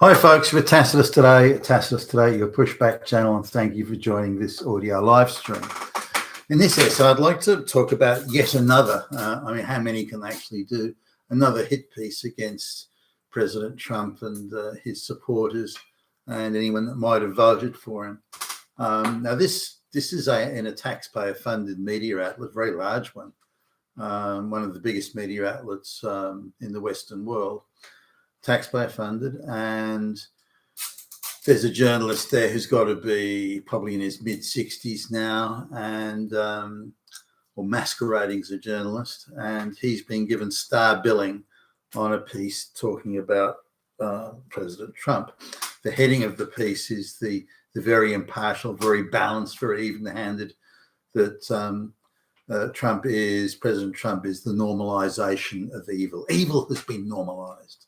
Hi folks, we're Tacitus Today, your pushback channel, and thank you for joining this audio live stream. In this essay, I'd like to talk about yet another, how many can actually do, another hit piece against President Trump and his supporters and anyone that might have voted for him. Now this is in a taxpayer-funded media outlet, a very large one, one of the biggest media outlets in the Western world. Taxpayer funded, and there's a journalist there who's got to be probably in his mid-60s now, and or masquerading as a journalist, and he's been given star billing on a piece talking about President Trump. The heading of the piece is the very impartial, very balanced, very even-handed that President Trump is the normalization of evil. Evil has been normalized.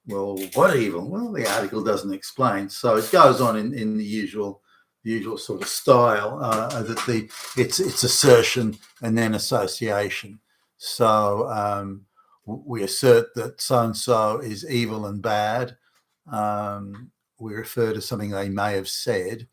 Well, what evil? Well, the article doesn't explain. So it goes on in the usual sort of style that it's assertion and then association. So we assert that so-and-so is evil and bad. We refer to something they may have said.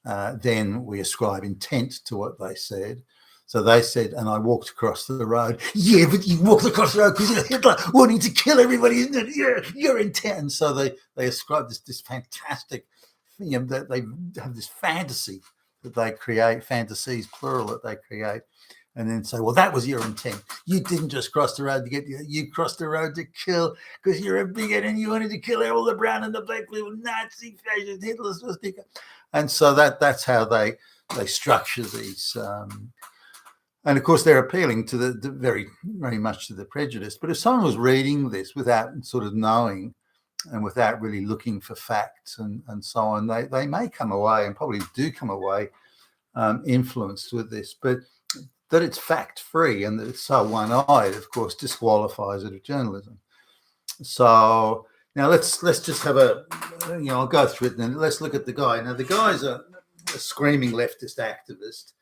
Then we ascribe intent to what they said. So they said, and I walked across the road. Yeah, but you walked across the road because you're Hitler wanting to kill everybody, isn't it? You're intent. So they ascribe this fantastic thing, that they have this fantasy that they create, fantasies plural that they create, and then say, well, that was your intent. You didn't just cross the road to get you crossed the road to kill because you're a bigot and you wanted to kill all the brown and the black people, Nazi, fascist, Hitler, swastika. And so that's how they structure these. And of course, they're appealing to the very, very much to the prejudice. But if someone was reading this without sort of knowing and without really looking for facts and so on, they may come away, and probably do come away, influenced with this. But that it's fact-free and that it's so one-eyed, of course, disqualifies it of journalism. So now let's just have I'll go through it and then let's look at the guy. Now the guy's a screaming leftist activist.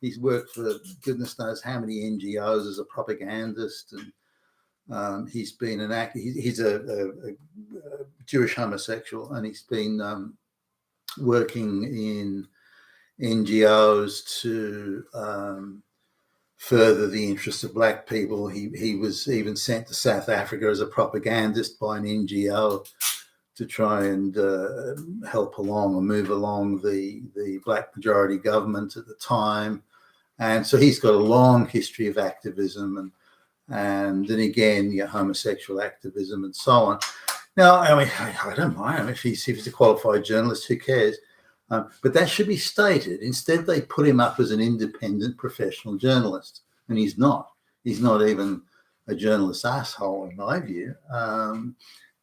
He's worked for goodness knows how many NGOs as a propagandist, and he's been an actor. He's a Jewish homosexual, and he's been working in NGOs to further the interests of black people. He was even sent to South Africa as a propagandist by an NGO to try and help along or move along the black majority government at the time. And so he's got a long history of activism and then again, homosexual activism and so on. Now, I don't mind if he's a qualified journalist, who cares? But that should be stated. Instead, they put him up as an independent professional journalist, and he's not. He's not even a journalist asshole, in my view.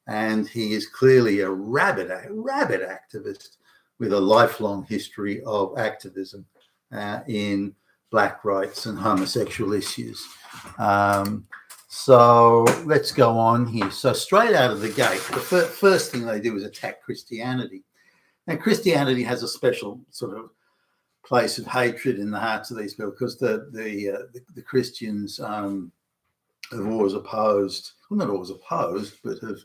And he is clearly a rabid activist with a lifelong history of activism in black rights and homosexual issues. So let's go on here. So straight out of the gate, the first thing they do is attack Christianity. Now, Christianity has a special sort of place of hatred in the hearts of these people because the Christians have always opposed, well, not always opposed, but have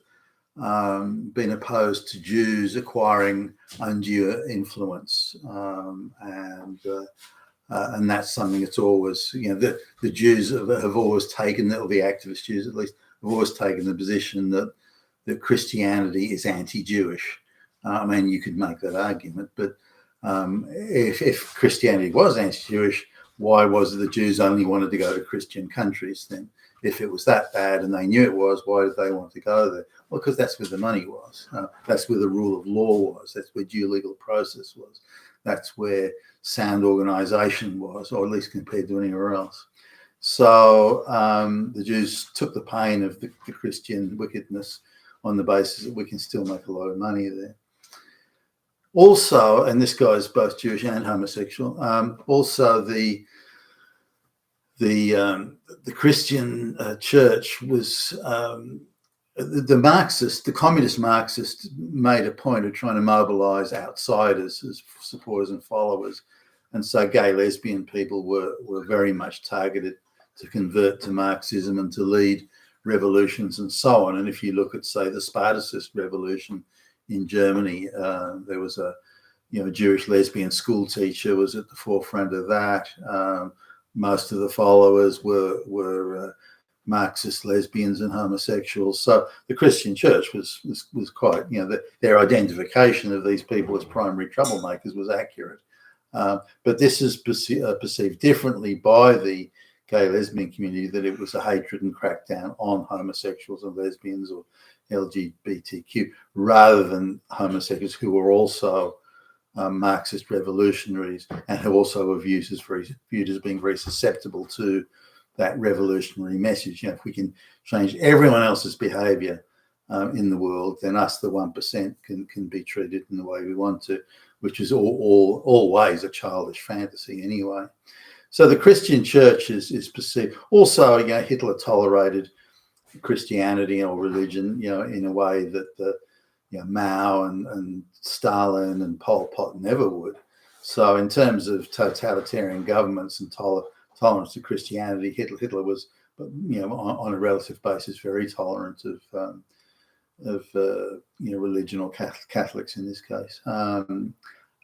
been opposed to Jews acquiring undue influence, and that's something that's always, the Jews have always taken, or the activist Jews at least, have always taken the position that Christianity is anti-Jewish. You could make that argument, but if Christianity was anti-Jewish, why was it the Jews only wanted to go to Christian countries then? If it was that bad and they knew it was, why did they want to go there? Well, because that's where the money was. That's where the rule of law was. That's where due legal process was. That's where sound organization was, or at least compared to anywhere else. So the Jews took the pain of the Christian wickedness on the basis that we can still make a lot of money there. Also, and this guy's both Jewish and homosexual, also the Christian church was the communist Marxist made a point of trying to mobilize outsiders as supporters and followers. And so gay, lesbian people were very much targeted to convert to Marxism and to lead revolutions and so on. And if you look at, say, the Spartacist revolution in Germany. There was a Jewish lesbian school teacher was at the forefront of that. Most of the followers were Marxist lesbians and homosexuals. So the Christian church was quite, their identification of these people as primary troublemakers was accurate. But this is perceived differently by the gay lesbian community, that it was a hatred and crackdown on homosexuals and lesbians or LGBTQ, rather than homosexuals who were also Marxist revolutionaries and who also were viewed as being very susceptible to that revolutionary message. If we can change everyone else's behaviour in the world, then us, the 1%, can be treated in the way we want to, which is always a childish fantasy anyway. So the Christian church is perceived. Also, Hitler tolerated Christianity or religion, in a way that Mao and Stalin and Pol Pot never would. So in terms of totalitarian governments and tolerance to Christianity, Hitler was, on a relative basis, very tolerant of religion, or Catholics in this case.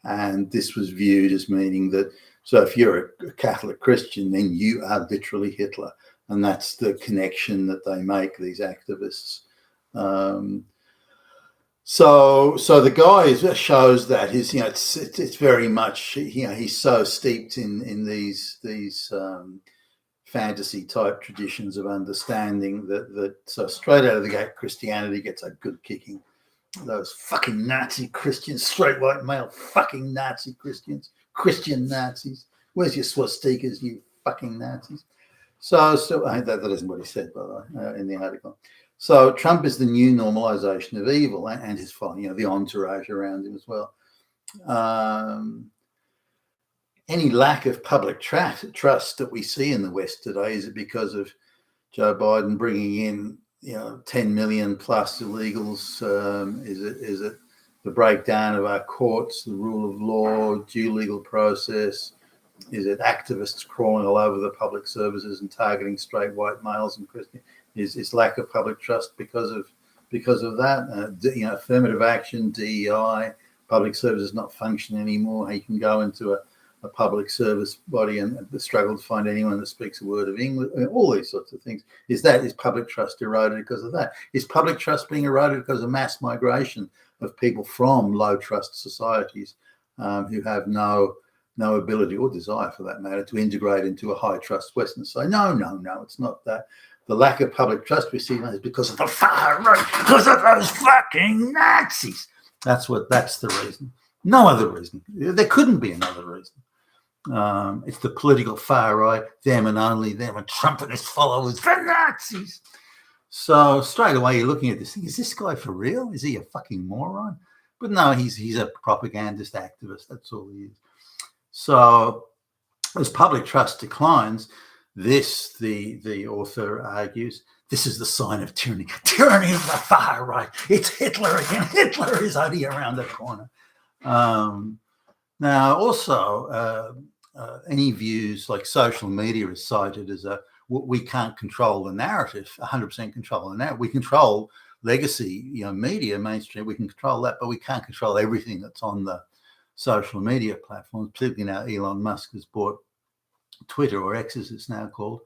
And this was viewed as meaning that, so if you're a Catholic Christian, then you are literally Hitler. And that's the connection that they make, these activists. So the guy shows that it's very much, he's so steeped in these fantasy type traditions of understanding that so straight out of the gate, Christianity gets a good kicking. Those fucking Nazi Christians, straight white male fucking Nazi Christians, Christian Nazis. Where's your swastikas, you fucking Nazis? So that isn't what he said, by the way, in the article. So Trump is the new normalization of evil, and his following, the entourage around him as well. Any lack of public trust that we see in the West today, is it because of Joe Biden bringing in 10 million plus illegals? Is it the breakdown of our courts, the rule of law, due legal process? Is it activists crawling all over the public services and targeting straight white males and Christians? Is lack of public trust because of that? Affirmative action, DEI, public services not function anymore. You can go into a public service body and struggle to find anyone that speaks a word of English. All these sorts of things. Is public trust eroded because of that? Is public trust being eroded because of mass migration of people from low trust societies who have no ability or desire, for that matter, to integrate into a high trust Western society? No, it's not that. The lack of public trust we see is because of the far right, because of those fucking Nazis. That's the reason. No other reason. There couldn't be another reason. It's the political far right, them and only them, and Trump and his followers, the Nazis. So straight away you're looking at this thing. Is this guy for real? Is he a fucking moron? But no, he's a propagandist activist. That's all he is. So as public trust declines, the author argues, this is the sign of tyranny. Tyranny of the far right. It's Hitler again. Hitler is only around the corner. Now, also, any views like social media is cited as we can't control the narrative, 100% control the narrative. We control legacy, media, mainstream. We can control that, but we can't control everything that's on the social media platforms. Particularly now, Elon Musk has bought Twitter, or X as it's now called,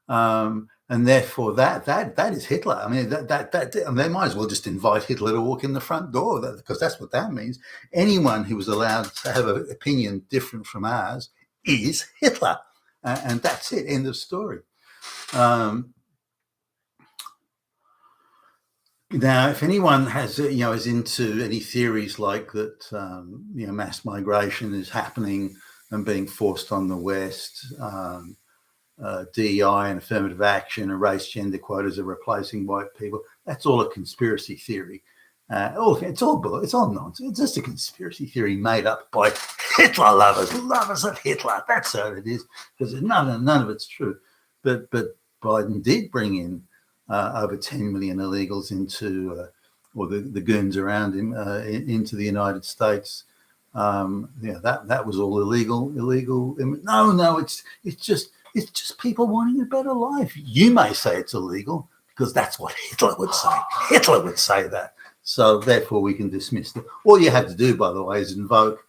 and therefore that is Hitler. I mean, and they might as well just invite Hitler to walk in the front door, because that's what that means. Anyone who was allowed to have an opinion different from ours is Hitler, and that's it. End of story. Now, if anyone has, is into any theories like that, mass migration is happening and being forced on the West, DEI and affirmative action and race gender quotas are replacing white people, that's all a conspiracy theory. It's all nonsense. It's just a conspiracy theory made up by Hitler lovers of Hitler. That's how it is, because none of it's true. But Biden did bring in over 10 million illegals into, or the goons around him into the United States. That was all illegal. No, it's just people wanting a better life. You may say it's illegal because that's what Hitler would say. Hitler would say that. So therefore we can dismiss them. All you have to do, by the way, is invoke,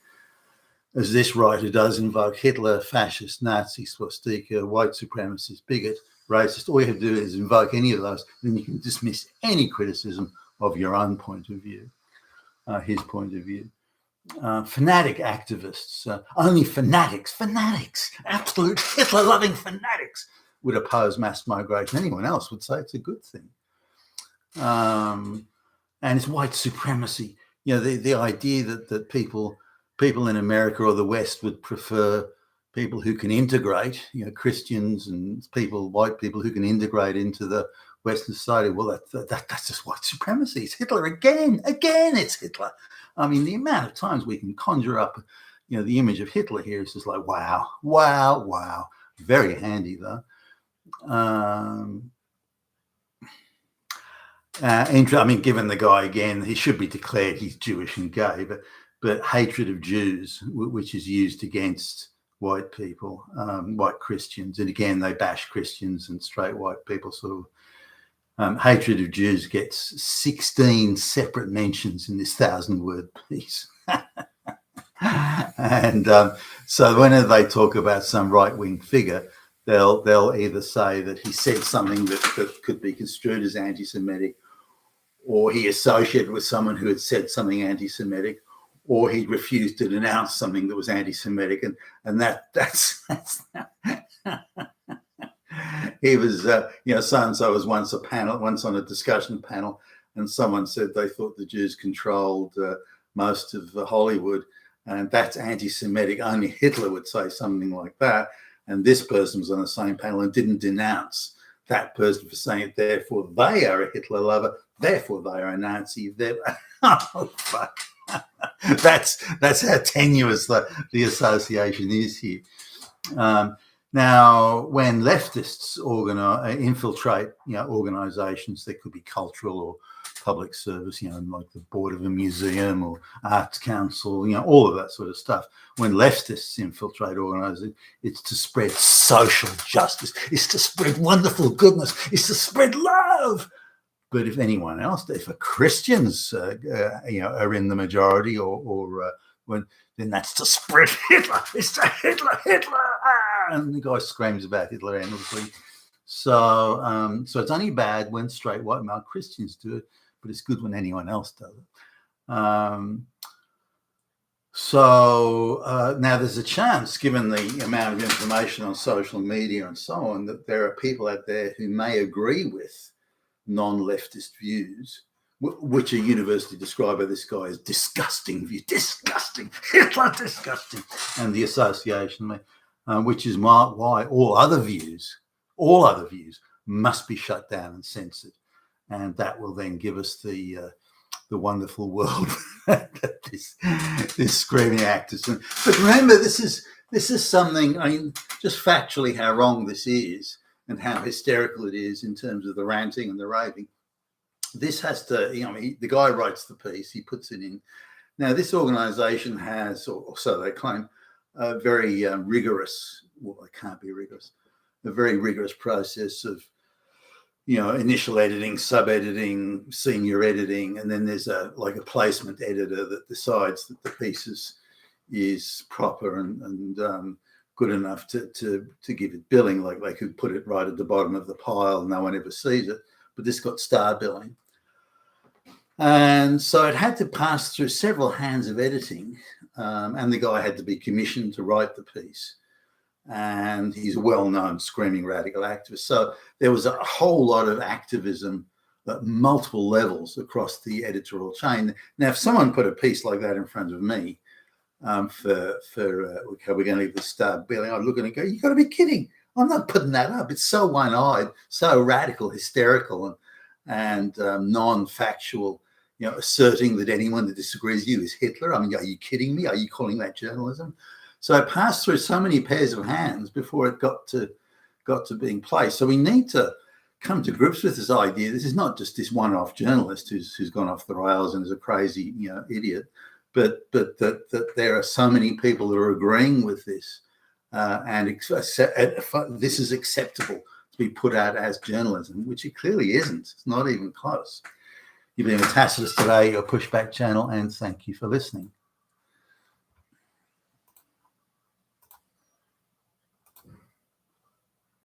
as this writer does, invoke Hitler, fascist, Nazi, swastika, white supremacist, bigot, racist. All you have to do is invoke any of those, then you can dismiss any criticism of your own point of view, his point of view. Fanatic activists, only fanatics, absolute Hitler-loving fanatics would oppose mass migration. Anyone else would say it's a good thing. And it's white supremacy. You know, the idea that people in America or the West would prefer people who can integrate, you know, Christians and white people who can integrate into the Western society. Well, that's just white supremacy. It's Hitler again. It's Hitler. I mean, the amount of times we can conjure up, you know, the image of Hitler here is just like, wow. Very handy, though. I mean, given the guy, again, he should be declared he's Jewish and gay, but hatred of Jews, which is used against white people, white Christians, and again, they bash Christians and straight white people, sort of. Hatred of Jews gets 16 separate mentions in this 1,000-word piece. And so whenever they talk about some right-wing figure, they'll either say that he said something that could be construed as anti-Semitic, or he associated with someone who had said something anti-Semitic, or he refused to denounce something that was anti-Semitic, and that's he was, you know, so-and-so was once on a discussion panel, and someone said they thought the Jews controlled most of Hollywood, and that's anti-Semitic. Only Hitler would say something like that. And this person was on the same panel and didn't denounce that person for saying it. Therefore, they are a Hitler lover. Therefore, they are a Nazi. Oh, fuck. That's how tenuous the association is here. Now, when leftists infiltrate, you know, organisations that could be cultural or public service, you know, like the board of a museum or arts council, you know, all of that sort of stuff. When leftists infiltrate organisations, it's to spread social justice, it's to spread wonderful goodness, it's to spread love. But if anyone else, if Christians, you know, are in the majority, then that's to spread Hitler. It's to Hitler. And the guy screams about Hitler endlessly. So it's only bad when straight white male Christians do it, but it's good when anyone else does it. Now there's a chance, given the amount of information on social media and so on, that there are people out there who may agree with non-leftist views, which are universally described by this guy as disgusting view, disgusting, Hitler disgusting, and the association, which is why all other views must be shut down and censored, and that will then give us the wonderful world that this screaming actors. But remember, this is something. I mean, just factually, how wrong this is and how hysterical it is in terms of the ranting and the raving. This has to, you know, the guy writes the piece, he puts it in. Now, this organisation has, or so they claim, a very rigorous, well, it can't be rigorous, a very rigorous process of, you know, initial editing, sub-editing, senior editing, and then there's a placement editor that decides that the piece is proper and good enough to give it billing. Like they could put it right at the bottom of the pile, no one ever sees it, but this got star billing. And so it had to pass through several hands of editing, and the guy had to be commissioned to write the piece. And he's a well-known screaming radical activist. So there was a whole lot of activism at multiple levels across the editorial chain. Now, if someone put a piece like that in front of me, we're going to leave the star billing, I'd look at it and go, "You got to be kidding. I'm not putting that up. It's so one-eyed, so radical, hysterical, and non-factual, you know, asserting that anyone that disagrees with you is Hitler. I mean, are you kidding me? Are you calling that journalism?" So it passed through so many pairs of hands before it got to being placed. So we need to come to grips with this idea. This is not just this one-off journalist who's gone off the rails and is a crazy, you know, idiot, but that there are so many people that are agreeing with this, and this is acceptable to be put out as journalism, which it clearly isn't. It's not even close. You've been with Tacitus today, your pushback channel, and thank you for listening.